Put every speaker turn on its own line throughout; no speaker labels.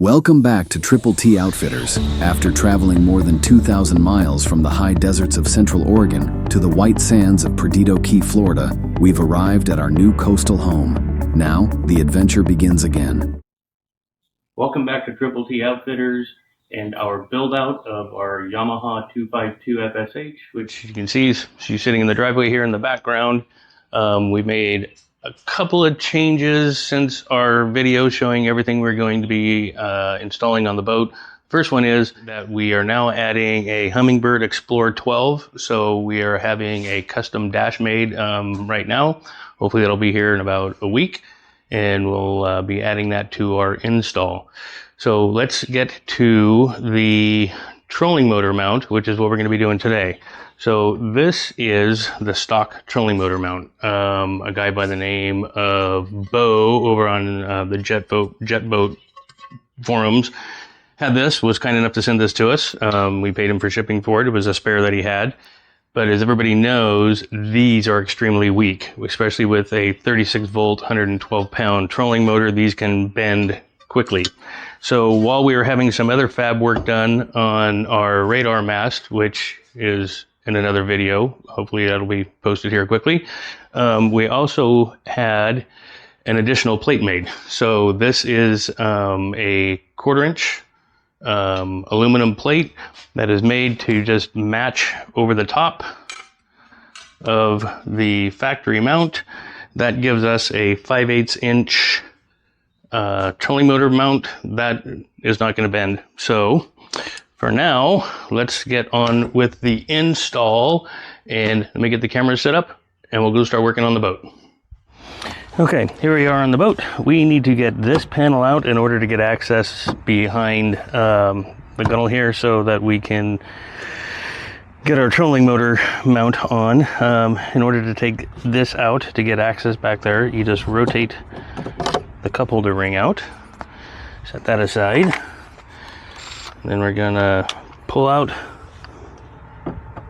Welcome back to Triple T Outfitters. After traveling more than 2,000 miles from the high deserts of Central Oregon to the white sands of Perdido Key, Florida, we've arrived at our new coastal home. Now, the adventure begins again.
Welcome back to Triple T Outfitters and our build out of our Yamaha 252 FSH, which you can see she's sitting in the driveway here in the background. We made a couple of changes since our video showing everything we're going to be installing on the boat. First one is that we are now adding a Humminbird Explorer 12. So we are having a custom dash made right now. Hopefully that'll be here in about a week, and we'll be adding that to our install. So let's get to the trolling motor mount, which is what we're going to be doing today. So this is the stock trolling motor mount. A guy by the name of Bo over on the Jet Boat forums had this, was kind enough to send this to us. We paid him for shipping for it. It was a spare that he had. But as everybody knows, these are extremely weak, especially with a 36 volt, 112 pound trolling motor. These can bend quickly. So while we were having some other fab work done on our radar mast, which is in another video, hopefully that'll be posted here quickly, we also had an additional plate made. So this is a 1/4 inch aluminum plate that is made to just match over the top of the factory mount. That gives us a 5/8 inch trolling motor mount that is not going to bend. So for now, let's get on with the install, and let me get the camera set up and we'll go start working on the boat. Okay, here we are on the boat. We need to get this panel out in order to get access behind the gunnel here so that we can get our trolling motor mount on. In order to take this out to get access back there, you just rotate the cup holder ring out, set that aside. Then we're gonna pull out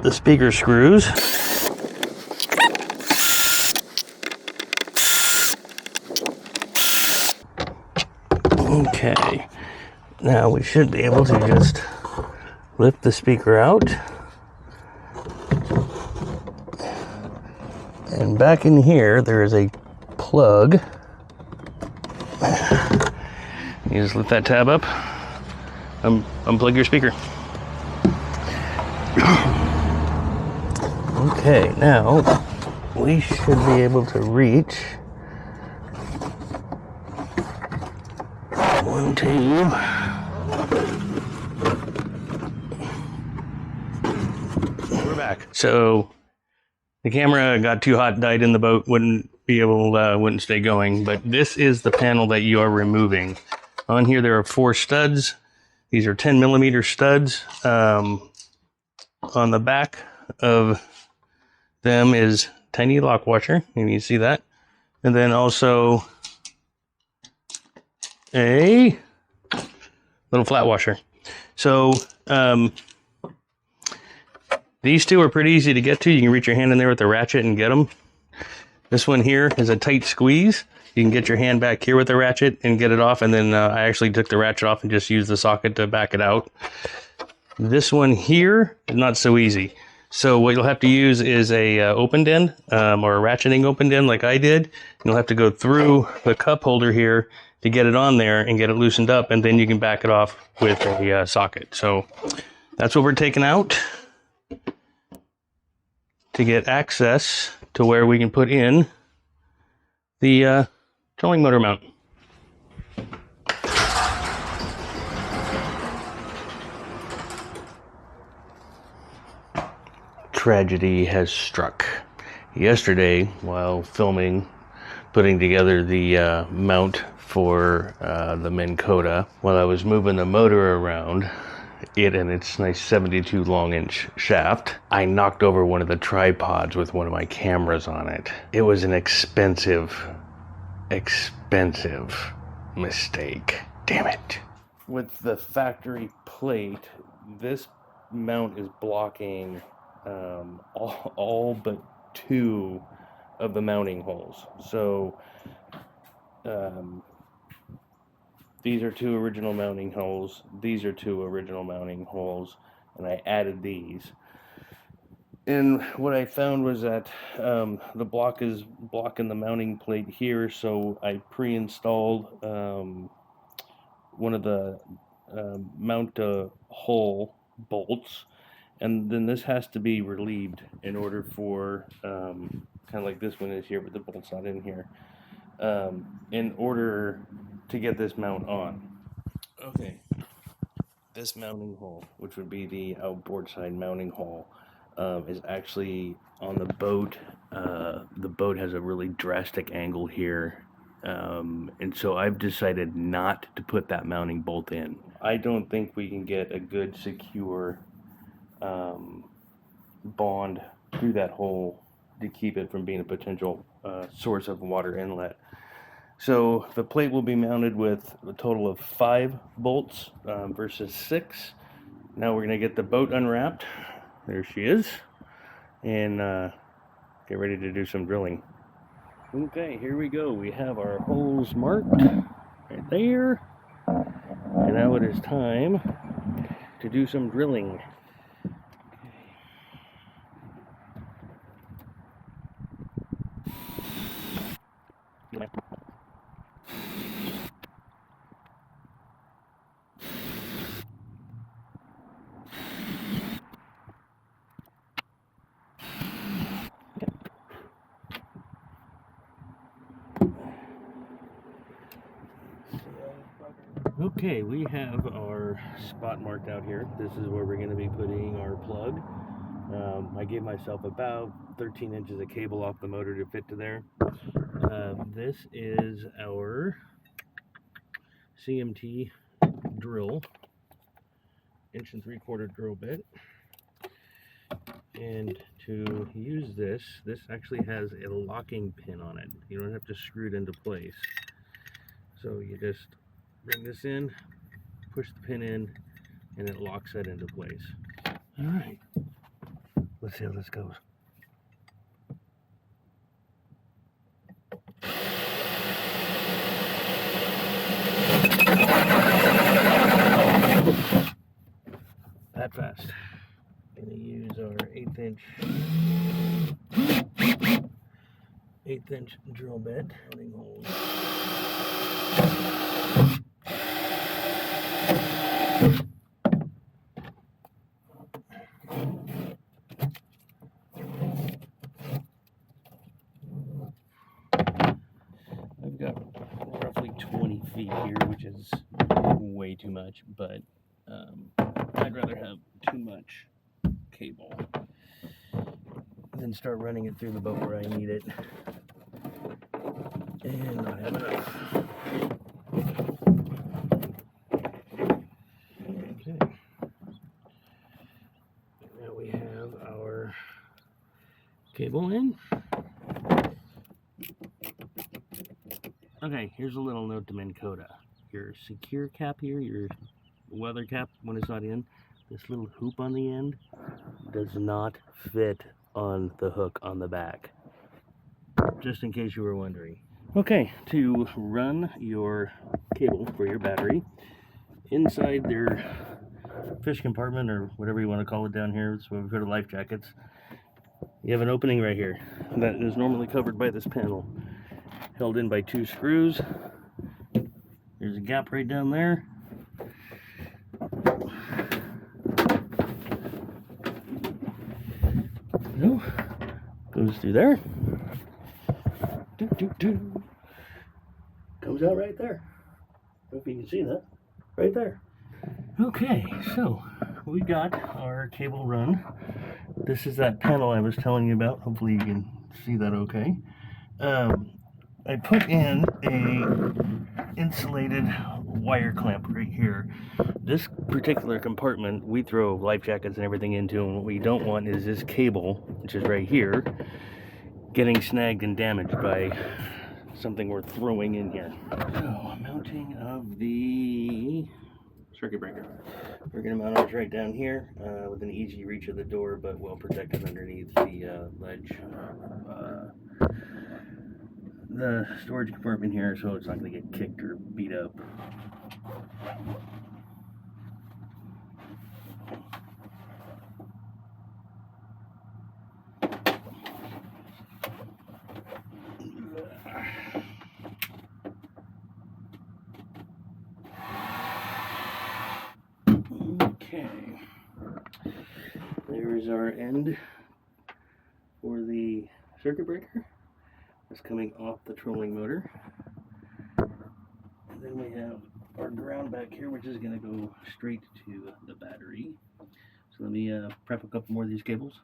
the speaker screws. Okay, now we should be able to just lift the speaker out. And back in here, there is a plug. You just lift that tab up, unplug your speaker. Okay, now we should be able to reach 1, 2. We're back. So the camera got too hot, died in the boat, wouldn't stay going. But this is the panel that you are removing. On here, there are 4 studs. These are 10 millimeter studs. On the back of them is tiny lock washer. You can see that. And then also a little flat washer. So these two are pretty easy to get to. You can reach your hand in there with the ratchet and get them. This one here is a tight squeeze. You can get your hand back here with the ratchet and get it off. And then I actually took the ratchet off and just used the socket to back it out. This one here is not so easy. So what you'll have to use is a open end or a ratcheting open end like I did. You'll have to go through the cup holder here to get it on there and get it loosened up, and then you can back it off with a socket. So that's what we're taking out to get access to where we can put in the trolling motor mount. Tragedy has struck. Yesterday, while filming, putting together the mount for the Minn Kota, while I was moving the motor around, it and its nice 72 long inch shaft, I knocked over one of the tripods with one of my cameras on it. It was an expensive mistake. Damn it. With the factory plate, this mount is blocking all but 2 of the mounting holes. So These are 2 original mounting holes. These are 2 original mounting holes, and I added these. And what I found was that the block is blocking the mounting plate here, so I pre-installed one of the mount hole bolts, and then this has to be relieved in order for kind of like this one is here, but the bolt's not in here, in order to get this mount on. Okay, this mounting hole, which would be the outboard side mounting hole, is actually on the boat. The boat has a really drastic angle here, and so I've decided not to put that mounting bolt in. I don't think we can get a good secure bond through that hole to keep it from being a potential source of water inlet. So the plate will be mounted with a total of 5 bolts versus 6. Now we're going to get the boat unwrapped. There she is. And get ready to do some drilling. Okay, here we go. We have our holes marked right there. And now it is time to do some drilling. Okay, we have our spot marked out here. This is where we're going to be putting our plug. I gave myself about 13 inches of cable off the motor to fit to there. This is our CMT drill, 1 3/4 drill bit. And to use this actually has a locking pin on it. You don't have to screw it into place. So you just bring this in, push the pin in, and it locks that into place. All right, let's see how this goes. That fast. Gonna use our 1/8 inch drill bit. Holes. I've got roughly 20 feet here, which is way too much, but I'd rather have too much cable than start running it through the boat where I need it and not have enough. Okay. Now we have our cable in. Okay, here's a little note to Minn Kota. Your secure cap here, your weather cap when it's not in, this little hoop on the end does not fit on the hook on the back. Just in case you were wondering. Okay, to run your cable for your battery, inside their fish compartment or whatever you want to call it down here, it's where we put our life jackets, you have an opening right here that is normally covered by this panel, held in by 2 screws. There's a gap right down there. No, goes through there. Comes out right there. Hope you can see that. Right there. Okay, so we got our cable run. This is that panel I was telling you about. Hopefully you can see that okay. I put in a insulated wire clamp right here. This particular compartment we throw life jackets and everything into, and what we don't want is this cable, which is right here, getting snagged and damaged by something we're throwing in here. So, mounting of the circuit breaker. We're going to mount it right down here with an easy reach of the door, but well protected underneath the ledge. The storage compartment here, so it's not going to get kicked or beat up. Okay, there's our end for the circuit breaker. It's coming off the trolling motor. And then we have our ground back here, which is going to go straight to the battery. So let me prep a couple more of these cables.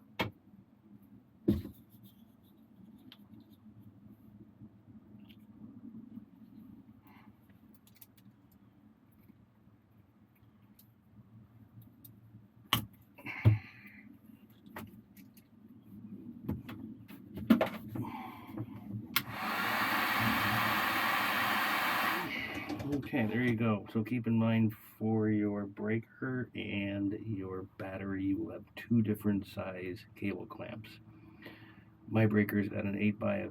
Okay, there you go. So keep in mind, for your breaker and your battery, you will have two different size cable clamps. My breaker's at an 8 by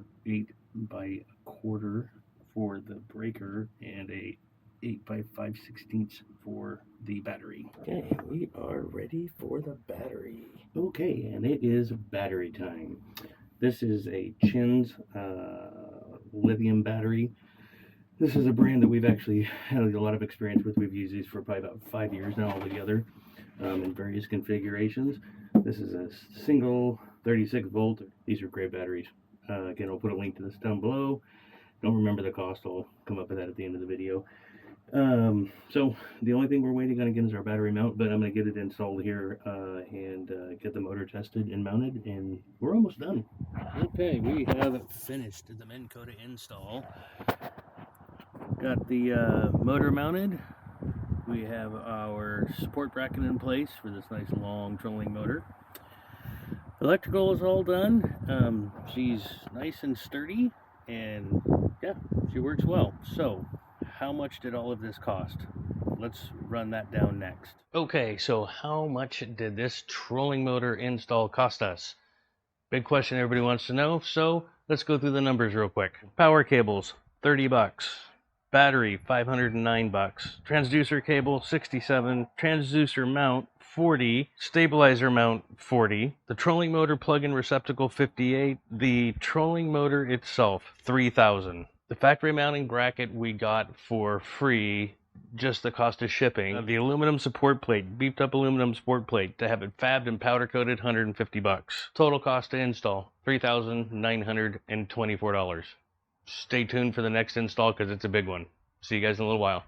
a quarter for the breaker and a 8 by 5/16 for the battery. Okay, we are ready for the battery. Okay, and it is battery time. This is a Chins lithium battery. This is a brand that we've actually had a lot of experience with. We've used these for probably about 5 years now altogether, in various configurations. This is a single 36 volt. These are great batteries. Again, I'll put a link to this down below. Don't remember the cost. I'll come up with that at the end of the video. So the only thing we're waiting on again is our battery mount, but I'm going to get it installed here and get the motor tested and mounted, and we're almost done. Okay, we have finished the Minn Kota install. Got the motor mounted. We have our support bracket in place for this nice long trolling motor. Electrical is all done. She's nice and sturdy, and yeah, she works well. So, how much did all of this cost? Let's run that down next. Okay, so how much did this trolling motor install cost us? Big question everybody wants to know, so let's go through the numbers real quick. Power cables, 30 bucks. Battery, 509 bucks. Transducer cable, 67. Transducer mount, 40. Stabilizer mount, 40. The trolling motor plug-in receptacle, 58. The trolling motor itself, 3,000. The factory mounting bracket we got for free, just the cost of shipping. The aluminum support plate, beefed up aluminum support plate, to have it fabbed and powder coated, 150 bucks. Total cost to install, $3,924. Stay tuned for the next install because it's a big one. See you guys in a little while.